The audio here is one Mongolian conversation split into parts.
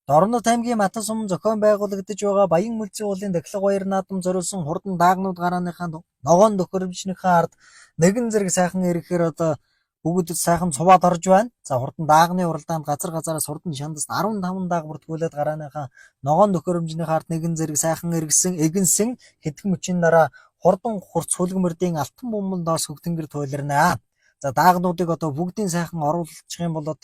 Дорнод аймгийн Матан сум зохион байгуулагдаж байгаа Баян мөлзийн уулын Дахилга баяр наадам зориулсан хурдан даагнууд гарааныхаа ногоон төхөөрөмжнийхээ ард нэгэн зэрэг сайхан ирэхээр бүгд сайхан цуваад орж байна. За хурдан даагны уралдаанд газар газараас хурдан шандас 15 дааг бүртгүүлээд гарааныхаа ногоон төхөөрөмжнийхээ ард нэгэн зэрэг сайхан эгэнсэн хэдхэн мөчийн дараа хурдан хурц хөлгөмөрдийн алтан бомбон доос хөгтөнгөр туйларнаа. За даагнуудыг бүгдийн сайхан оруулчих юм бол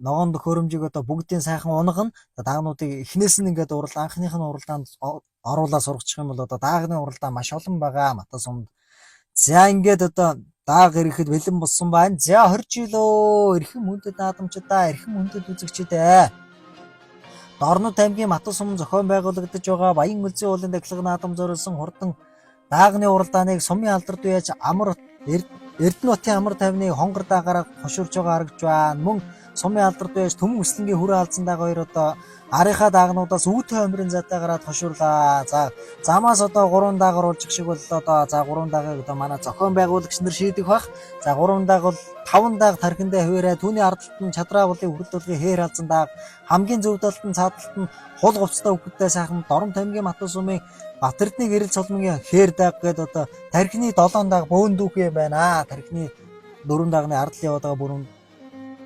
ногоон төхөөрөмжийг бүгдийн сайхан унгана. Даагнуудыг эхнээс нь ингээд анхных нь уралдаанд оруулаад сургачих юм бол даагны уралдаан маш олон байгаа Матан сумд. За ингээд дааг ирэхэд бэлэн болсон байна. За хорж илөө эрхэм хүндэт наадамчдаа, эрхэм хүндэт үзэгчдээ. Дорнод аймгийн Матан сум зохион байгуулагдаж байгаа Баян мөлзийн уулын Дахилга наадам зориулсан хурдан даагны уралдааныг сумын алдарт үеж Эрдэнэтийн амар тайвны хонгор даагаараа хошуурж байгаа харагдж байна. Мөн сумын алдарт байж Төмөн Өслөнгийн хүрээ алдсан дагаа хоёр арийнхаа даагнуудаас үүдхэ амрын затай гараад хошуурлаа. За замаас 3 дааг оруулчих шиг бол за 3 даагийг манай зохион байгуулагч нар шийдэх бах. За 3 дааг бол 5 дааг тархиндаа хуваарай. Түүний ардталт нь чадраа булын хүрэлтүүлгийн хээр халзан дааг, хамгийн зөв талд нь цааталт нь хул говцтой хөвгтэй сайхан Дорнод аймгийн Матан сумын Батэрдний гэрэл цолмогийн хээр дааг гээд тархины 7 дааг бөөн дүүх юм байна. Тархины 4 даагны ардл яваад байгаа бүрэн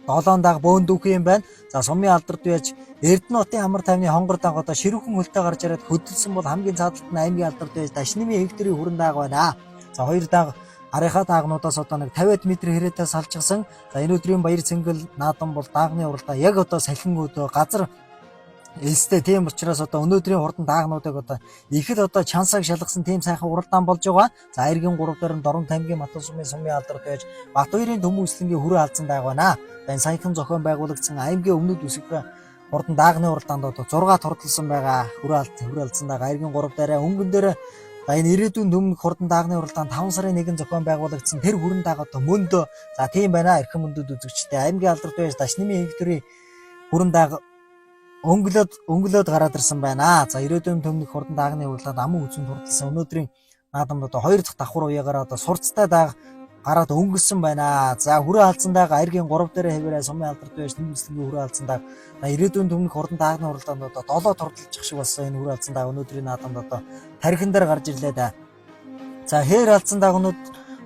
7 дааг бөөн дүүх юм байна. За сумын алдарт байж Эрдэнэтийн амар тайвны хонгор дааг ширүүхэн хөлтэй гарч ирээд хөдөлсөн бол хамгийн цааталт нь аймгийн алдарт байж Дашнымын хектарын хүрэн дааг байна. За 2 дааг арийнхаа даагнуудаас нэг 50 м хэрэтээ салчсан. За энэ өдрийн баяр цэнгэл наадам бол даагны уралдаан яг салхин газар элстэй тийм учраас өнөөдрийн хурдан даагнуудыг ихэд чансааг шалгасан тийм сайхан уралдаан болж байгаа. За айргийн 3 дээр нь Дорнод аймгийн Матан сумын алдарт байж Батбаярын Төмөн Өслөнгийн хүрээ алдсан дааг байна. Энэ саяхан зохион байгуулагдсан аймгийн өмнөд үсэг хурдан даагны уралдаанд 6 турдалсан байгаа. Хүрээ алдсан дааг айргийн 3 дээр өнгөн дээр энэ ирээдүйн төмөн хурдан даагны уралдаанд 5 сарын 1 зохион байгуулагдсан тэр хүрэн дааг мөндөө. За тийм байна. Эрхэм мөндөд үзэгчтэй аймгийн алдарт байж Дашнымын хектарын хүрэн дааг өнгөлөөд гараад ирсэн байна. За ирээдүйн төмнөх хурдан даагны уралдаанд аман үзэн турдалсан өнөөдрийн наадамд 2 дахь давхар уяагаар сурцтай дааг гараад өнгөссөн байна. За хүрээ алдсан дааг айргийн 3 дээр хэвээрээ сумын алдарт байж Төмөнслөгийн хүрээ алдсан дааг ирээдүйн төмнөх хурдан даагны уралдаанд 7 турдалчих шиг болсон энэ хүрээ алдсан дааг өнөөдрийн наадамд тархин дээр гарч ирлээ да. За хээр алдсан дааг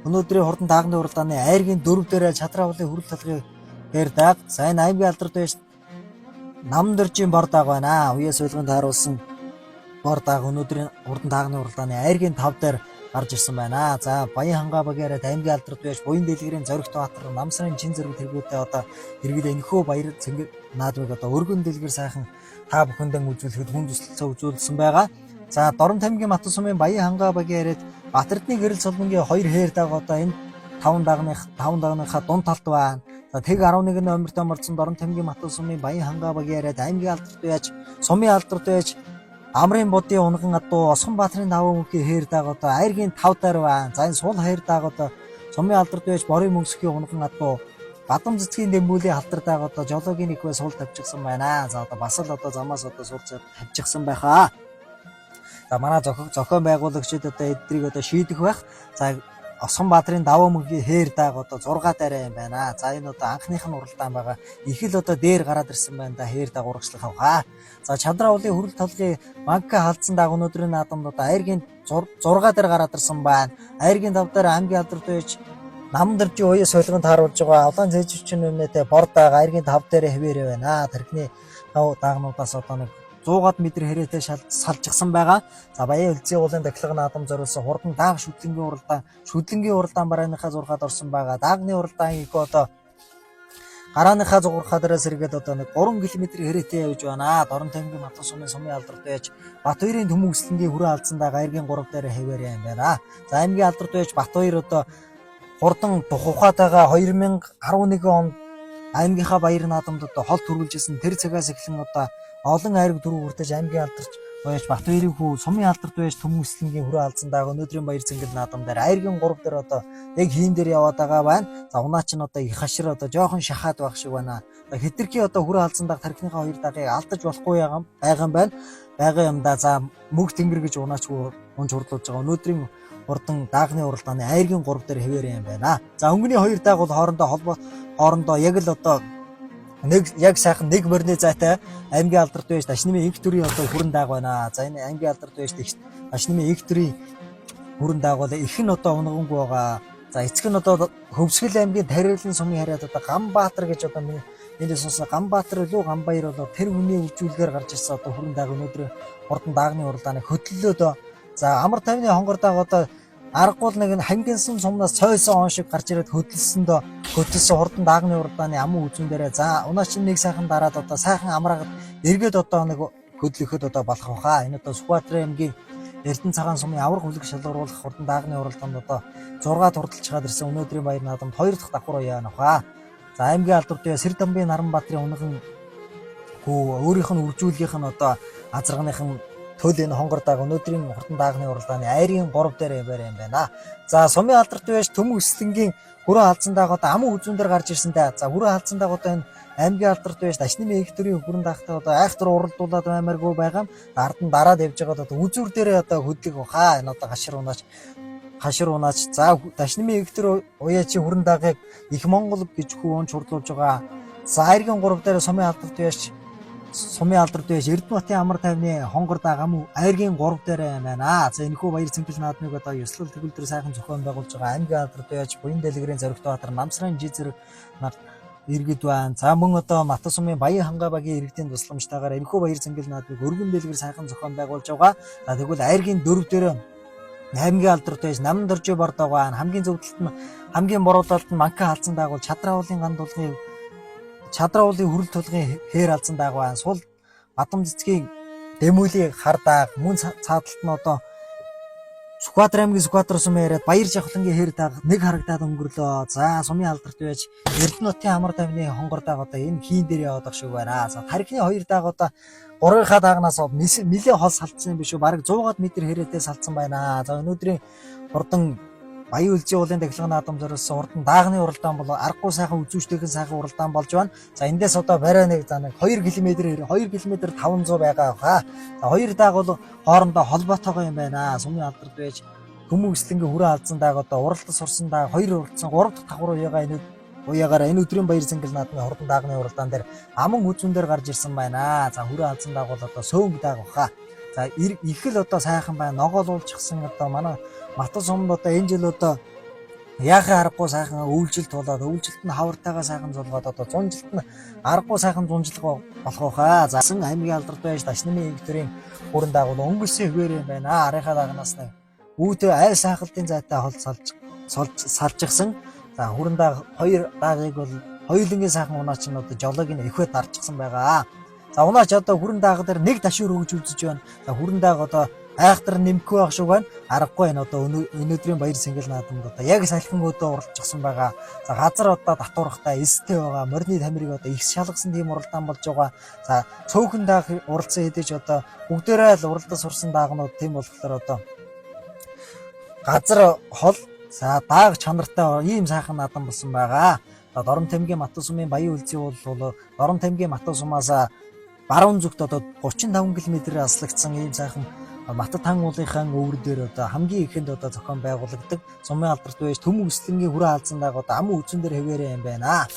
өнөөдрийн хурдан даагны уралдааны айргийн 4 дээр чадраа булын хүрэл талгын хээр дааг. За энэ аймгийн алдарт байж Намдөржийн бор дааг байна. Уяас уйлганд харуулсан бор дааг өнөөдрийн хурдан даагны уралдааны айргийн 5 дээр гарч ирсэн байна. За Баян хангаа багаараа аймгийн алдарт байж Буян дэлгэрийн Зоригт Баатар намсрын чин зэрэг тэргүүтээ иргэд энэхүү баяр цэнгэл наадмыг өргөн дэлгэр сайхан та бүхэндээ үзүүлэхэд хүн төсөлцөө үзүүлсэн байгаа. За Дорнод аймгийн Матан сумын Баян хангаа багаараа Батэрдний гэрэл цолмогийн 2 хээр дааг энэ 5 даагныхаа дунд талд байна. За тэг 11 номертой морцсон Дорнод аймгийн Матан сумын Баян хангаа багаараа аймгийн алдарт байж сумын алдарт байж Амрын будын унган Осгон Баатрын 5 мөнхийн хээр дааг айргийн 5 дээр байна. За энэ сул хээр дааг сумын алдарт байж Борын мөнсөхийн унган Бадам цэцгийн дэмбүүлийн халдар дааг жологийн нэгвэ сул тавьчихсан байна. За бас замаас сул тавьчихсан байхаа. За манай зохион байгуулагчид эдрийг шийдэх байх. За Осгон Баатрын 5 мөнхийн хээр дааг 6 дараа юм байна. За энэ анхных нь уралдаан байгаа. Их л дээр гараад ирсэн байна да хээр дааг урагшлах аваа. За Чадраа уулын хүрэл толгын банка халдсан дааг өнөөдрийн наадамд айргийн 6 дээр гараад ирсэн байна. Айргийн 5 дээр аймгийн алдарт байж Намдөржийн уяас уйлганд харуулж байгаа улаан зээжвчин үнэтэй бор дааг айргийн 5 дээр хэвээрээ байна. Тархины даагнуудаас 100-аад метр хэрэтээ салжчихсан байгаа. За Баян мөлзийн уулын Дахилга наадам зориулсан хурдан дааг шүдлэнгийн уралдаан барааныхаа 6-ад орсон байгаа. Даагны уралдаан их гарааныхаа зугуурхаа дээрээс сэргээд 3 км хэрэтээ явж байна. Дорнод аймгийн Матан сумын алдарт байж Батбаярын Төмөн Өслөнгийн хүрээ алдсан дааг айргийн 3 дээр хэвээрээ юм байна. За аймгийн алдарт байж Батбаяр хурдан тухухаатайгаа 2011 онд аймгийнхаа баяр наадамд хол төрүүлжсэн тэр цагаас эхлэн олон айраг дөрөв хүртэж аймгийн алдарч байж Батбаярын хүү сумын алдарт байж Төмөн Өслөнгийн хүрээ алдсан дааг өнөөдрийн баяр цэнгэл наадам дээр айргийн 3 дээр яг хийн дээр яваад байгаа байна. За унаа чинь их хашир жоохон шахаад байх шиг байна. Хэтэрхий хүрээ алдсан дааг тархиныхаа 2 даагийг алдаж болохгүй байгаа юм да. За мөг тэнгэр гэж унаач унж хурлуулж байгаа. Өнөөдрийн хурдан даагны уралдааны айргийн 3 дээр хэвээрээ юм байна. За өнгөний 2 дааг бол хоорондоо яг л нэг яг сайхан нэг мөрний зайтай аймгийн алдарт байж Дашнымын инх төрийн одоо хүрэн дааг байна. За энэ аймгийн алдарт байж Дашнымын инх төрийн хүрэн дааг бол их нь одоо унгангуй байгаа. За эцэг нь одоо Хөвсгөл аймгийн Тариалан сумын харьяад одоо Ганбаатар гэж одоо энэ сонсно Ганбаатар илүү Ганбаяр бол тэр хүний үржүүлгээр гарч ирсэн одоо хүрэн дааг өнөөдөр хурдан даагны уралдааны хөтлөлөөд за амар тайвны хонгор дааг одоо аргагүй нэг нь хангинсан сумнаас цойсон он шиг гарч ирээд хөдөлсөн хурдан даагны уралдааны аман үзүүн дээрээ за унаа чинь нэг сайхан дараад одоо сайхан амраагаад эргээд одоо нэг хөдлөхөд одоо болох баха. Энэ одоо Сүхбаатарын аймгийн Эрдэнэ цагаан сумын авраг хүлэг шалгаруулах хурдан даагны уралдаанд одоо 6 турдалж чаад ирсэн өнөөдрийн баяр наадамд 2 дахь давхар яана баха. За аймгийн алдарт Сэрдамбын Наранбаатарын унган өөрийнх нь үржүүлгийнх нь одоо азарганыхан төлөний хонгор дааг өнөөдрийн хурдан даагны уралдааны айрын 3 дээр байр юм байна. За сумын алдарт байж Төмөн Өслөнгийн хүрэн халдсан дааг одоо аман үзүүн дээр гарч ирсэнтэй. За хүрэн халдсан дааг одоо энэ аймгийн алдарт байж Дашнымын инх төрийн хүрэн даагтай одоо айхтар уралдуулаад баймааргүй байгаа юм. Ард нь дараад явж байгаа одоо үзүүр дээрээ одоо хөдлөг баха. Энэ одоо хашир унаач. За Дашнымын инх төр уяачи хүрэн даагыг их Монгол гэж хөвөн чурлуулж байгаа. За айргийн 3 дээр сумын алдарт байж Эрдэнэтийн амар тайвны хонгор дааг ам айргийн 3 дээр байна. За энэхүү баяр цэнгэл наадмыг одоо ёслол төгөлдөр сайхан зохион байгуулж байгаа аймгийн алдарт байж Буян дэлгэрийн Зоригтбаатар намсрын Жизэр нар иргэд байна. За мөн одоо Матас сумын Баян хангай багийн иргэдийн тусламжтайгаар энэхүү баяр цэнгэл наадмыг өргөн дэлгэр сайхан зохион байгуулж байгаа. За тэгвэл айргийн 4 дээр аймгийн алдарт байж Намн доржи бордог байна. Хамгийн зөвдөлт нь хамгийн буруу талд нь Манка халдсан дааг бол Чадраулын гандуулгын хүрэл тулгын хээр алзан дааг байна. Сул Бадам цэцгийн Дэмүлийн хар дааг мөн цаадалт нь одоо Сүхбаатар аймгийн Сүхбаатар сумын яриад Баяр Жавхлангийн хээр дааг нэг харагдаад өнгөрлөө. За сумын алдарт байж Эрдэнэтийн амар тайвны хонгор дааг одоо энэ хийн дээр яваад шиг байна. За тархины 2 дааг одоо 3-ийнхаа даагнаас нэлээд хол салцсан юм биш үү? Бараг 100-аад метр хэрэтээ салцсан байна. За өнөөдрийн хурдан Баян үлзий уулын дахилгын наадам зориулсан хурдан даагны уралдаан бол аргагүй сайхан үзүүштэйхэн сайхан уралдаан болж байна. За эндээс одоо барай нэг 2 км 500 байгаа хаа. За 2 дааг бол хоорондоо холбоотойгоо юм байна. Сумын алдарт байж Төмөн Өслөнгийн хүрэн халдсан дааг одоо уралдаж сурсан дааг 2 уралдсан 3 дахь давхар уяагаар энэ өдрийн баяр цэнгэл наадмын хурдан даагны уралдаан дээр аман үзүүн дээр гарч ирсэн байна. За хүрэн халдсан дааг бол одоо сөөнг дааг баха. За их л одоо сайхан байна. Ногоолуулчихсан одоо манай Матас сумд одоо энэ жил одоо яахаа аргагүй сайхан өвлжилт болоод өвлжилт нь хавартайгаа сайхан зулгаад одоо зунжилт нь аргагүй сайхан зунжилгаа болох байхаа. За аймгийн алдарт байж Дашнымын инх төрийн хүрэн дааг бол өнгөрсөн хэвээр юм байна. Арийнхаа даагнаас нэг үүдээ айл сайхалтын зайтай хол салжчихсан. За хүрэн дааг 2 даагыг бол хоёулангийн сайхан унаач нь одоо жолоог нь ихвэ дарчихсан байгаа. За унаач одоо хүрэн дааг дээр нэг ташуур өгж үзэж байна. За хүрэн дааг одоо айхтар нэмэхгүй байх шиг байна. Аргагүй энэ одоо өнөөдрийн баяр цэнгэл наадамд одоо яг салхин өдөө уралдчихсан байгаа. За газар одоо татуурхтай эстэй байгаа. Морины тамирыг одоо их шалгасан тийм уралдаан болж байгаа. За цөөхөн дааг уралдсан хэдэж одоо бүгдээрээ л уралдаж сурсан даагнууд тийм болохоор одоо газар хол за дааг чанартай ийм сайхан наадам болсон байгаа. За Дорон тамгийн Матас сумын Баян үлзий бол Дорон тамгийн Матас сумаас баруун зүгт одоо 35 км аслагдсан ийм сайхан Матад тан уулынхаа өвөр дээр одоо хамгийн ихэнд одоо зохион байгуулагддаг сумын алдарт байж Төмөн Өслөнгийн хүрэн халдсан дааг одоо аман үзүүн дээр хэвээрээ юм байна.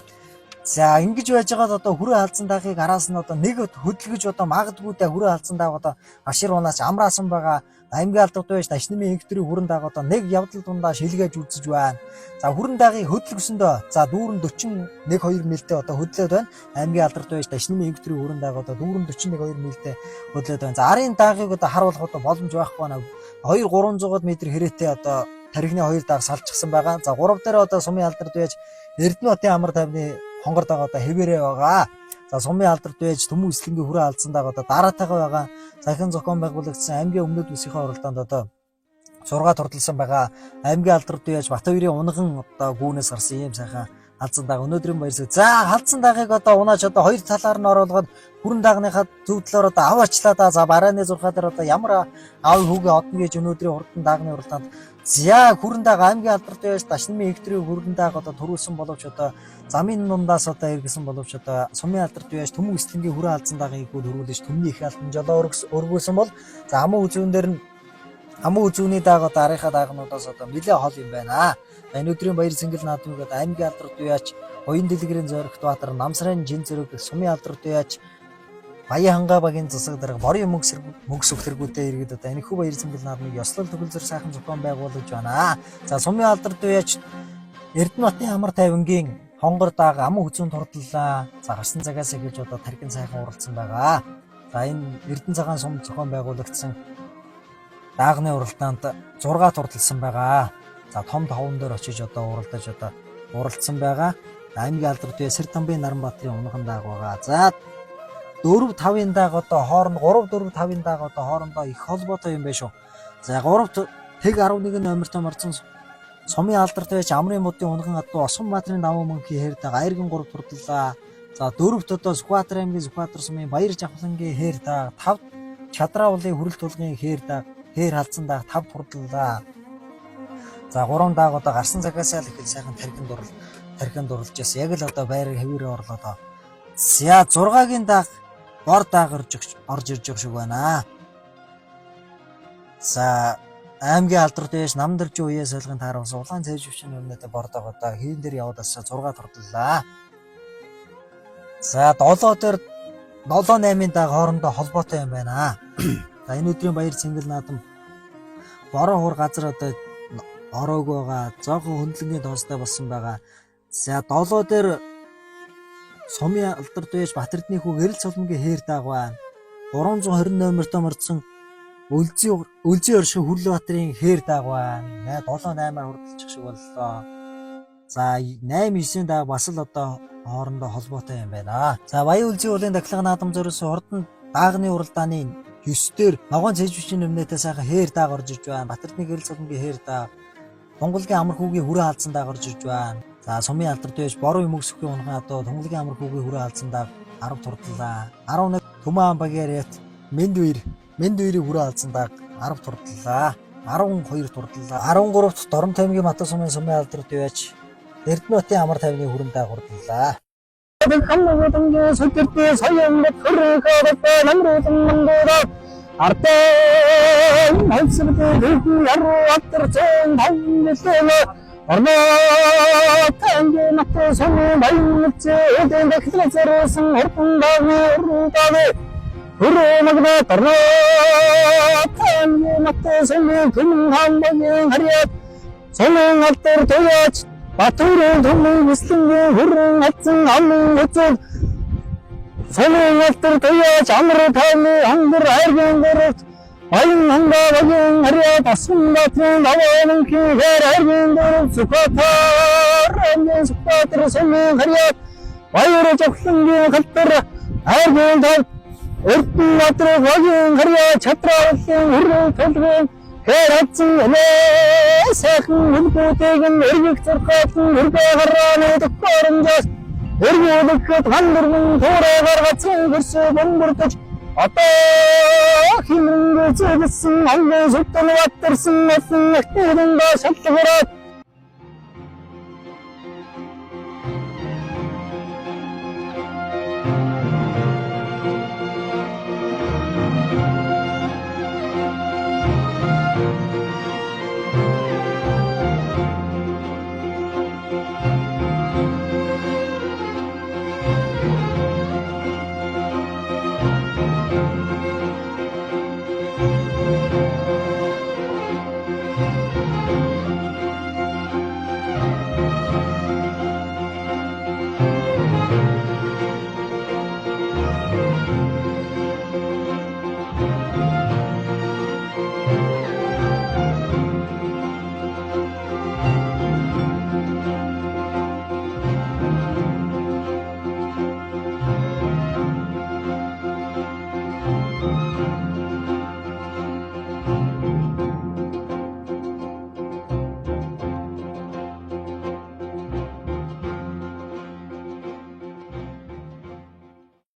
За ингэж байж байгаад одоо хүрэн халдсан даагыг араас нь одоо нэг хөдөлгөж одоо магадгүй даа хүрэн халдсан дааг одоо ашир унаач амраасан байгаа. Аймгийн алдарт байж Дашнымын инх төрийн хүрэн дааг одоо нэг явдал дундаа шилгээж үзэж байна. За хүрэн даагыг хөдөлгөсөндөө за дүүрэн 41-2 милтэй одоо хөдлөөд байна. Аймгийн алдарт байж Дашнымын инх төрийн хүрэн дааг одоо дүүрэн 41-2 милтэй хөдлөөд байна. За арын даагыг одоо харуулах одоо боломж байхгүй байна. 2-300 метр хэрэтээ одоо тархины 2 дааг салжчихсан байгаа. За 3 дээр одоо сумын алдарт байж Эрдэнэтийн амар тайвны хонгор дааг одоо хэвээрээ байгаа. За сумын алдарт байж Төмөн Өслөнгийн хүрэн халдсан дааг одоо дараатайгаа байгаа. Захин зохион байгуулагдсан аймгийн өмнөд үсгийн уралдаанд одоо 6 турдалсан байгаа. Аймгийн алдарт байж Батбаярын унган одоо гүүнээс гарсан ийм сайхан халдсан дааг өнөөдрийн баярсаг. За халдсан даагыг одоо унаач одоо 2 талаар нь оруулгаад хүрэн даагныхаа зөв талаар одоо аваачлаа да. За барааны зурхаа дээр одоо ямар аав хүүгээ одно гэж өнөөдрийн хурдан даагны уралдаанд за хүрэн дааг аймгийн алдарт байж Дашнымын инх төрийн хүрэн дааг одоо төрүүлсэн боловч одоо замын дундаас одоо иргэсэн боловч одоо сумын алдарт байж Төмөн Өслөнгийн хүрэн халдсан даагыг төрүүлж төмний их алтан жолоо өргүүлсэн бол за аман үзүүн дээр нь аман үзүүний дааг одоо арийнхаа даагнуудаас одоо нэлээд хол юм байна. Энэ өдрийн баяр цэнгэл наадмыг аймгийн алдарт байж Оюун дэлгэрийн зоригт Баатар намсрын жин зэрэг сумын алдарт яаж Баян хангаа багийн засаг дарга борын мөнгө сүхтэргүүдээ иргэд одоо энэхүү баяр цэнгэл наадмыг ёслол төгөлзөр сайхан зохион байгуулж байна. За сумын алдарт үеч Эрдэнэтийн амар тайвангийн хонгор дааг аман хүзүүн турдлаа. За гарсан цагаас эхэлж одоо тархин сайхан уралдсан байгаа. За энэ Эрдэнэ цагаан сум зохион байгуулагдсан даагны уралдаанд 6 турдалсан байгаа. За том товон дээр очиж одоо уралдсан байгаа. Аймгийн алдарт үе Сэр Тамбын Наранбаатарын өмнөхөн дааг байгаа. За 4-5-ын дааг одоо хооронд 3-4-5-ын дааг одоо хоорондоо их холбоотой юм байна шүү. За 3 тэг 11 номертой марцсан сумын алдарт байж амрын модын унган адуу Осгон Баатрын давуу мөнхийн хэр дааг Айргэн 3 турдлаа. За 4-т одоо Сүхбаатар аймгийн Сүхбаатар сумын Баяр Жавхлангийн хэр дааг 5 Чадраа уулын хүрэл тулгын хэр дааг хэр халдсан дааг 5 турдлаа. За 3 дааг одоо гарсан цагаас л их сайхан тархинд дурлж яс яг л одоо байрыг хэвээрээ орлоо. За 6-гийн дааг бор дааг орж ирж байгаа шиг байна. За аймгийн алдарт байж Намдэржин үеэс солихын тааруулсан улаан цайж өвчин өмнөд бор дааг одоо хийн дээр яваад 6 турдлаа. За 7 дээр 7-8-ын дааг хоорондоо холбоотой юм байна. За энэ өдрийн баяр цэнгэл наадам бороо хур газар одоо ороог байгаа. Зоохон хөндлөнгийн тоостой болсон байгаа. За 7 дээр сумын алдарт байж Батэрдны хүү Гэрэл цолмгийн хэр дааг байна. 320 номертой мордсон Өлзий оршин Хүрлбаатарын хэр дааг байна. 7-8-аар хурдалчих шиг боллоо. За 8-9-ийн дааг бас л одоо хоорондоо холбоотой юм байна. За Баян Өлзий уулын дахилга наадам зориулсан хурдан даагны уралдааны 9 дээр ногоон цэжвчийн өмнөдөө сайхан хэр дааг орж иж байна. Батэрдны Гэрэл цолмгийн хэр дааг, Тунгалгийн амар хүүгийн хүрээ хаалцсан дааг орж иж байна. За сумын алдарт байж бороо юм өсөхийн унхан адуу Тунгалгийн амар хүүгийн хүрээ хаалцсан дааг 10 турдлаа. 11 Төмөн Багаарят Мэнд үерийн хүрээ хаалцсан дааг 10 турдлаа. 12 турдлаа. 13-т Дорн таймгийн Матан сумын алдарт байж Эрдэнэтийн амар тайвны хүрэн дааг хурлаа. Хамгуудын сүдэртээ соёмд хөрөхөөрөө намруудын мангуудаа артаа хансбэдэ дэх яруу атэрчэн тавнэлээ орноо танги матан сумын баянцээ эдэн дэхлэцэрсэн хурдандааны уруудааны хүрээ магна орноо танги матан сумын гүн хамбагийн харьяат сумын алдар тояч Батурын түмэн вислэнгийн хүрэн хатсан амын хөцөг сумын алдар тояч амар тайны хангар айргийн гөрөвт Баян хангаа багийн харьяат Осгон Баатрын давуу мөнхийн хэр айргийн гөрөвт Сүхбаатар сумын харьяат Баяр Жавхлангийн халтар айргийн тав Эрдэнэт багийн харьяат Чадраа уулын хүрээ тулгын хэр хатсан сайхан хөлбөтэйг эргэх зурхаатан өргөө харааны дөхөөрөнжөөс эргүүлэхэд хандурмын туурай гаргацсан хөрсөө бомбордож одоо химрэнгээ зэглсэн хангын сүттэн ваттарсан нэсэн нэгтэрэнгээ шалгураад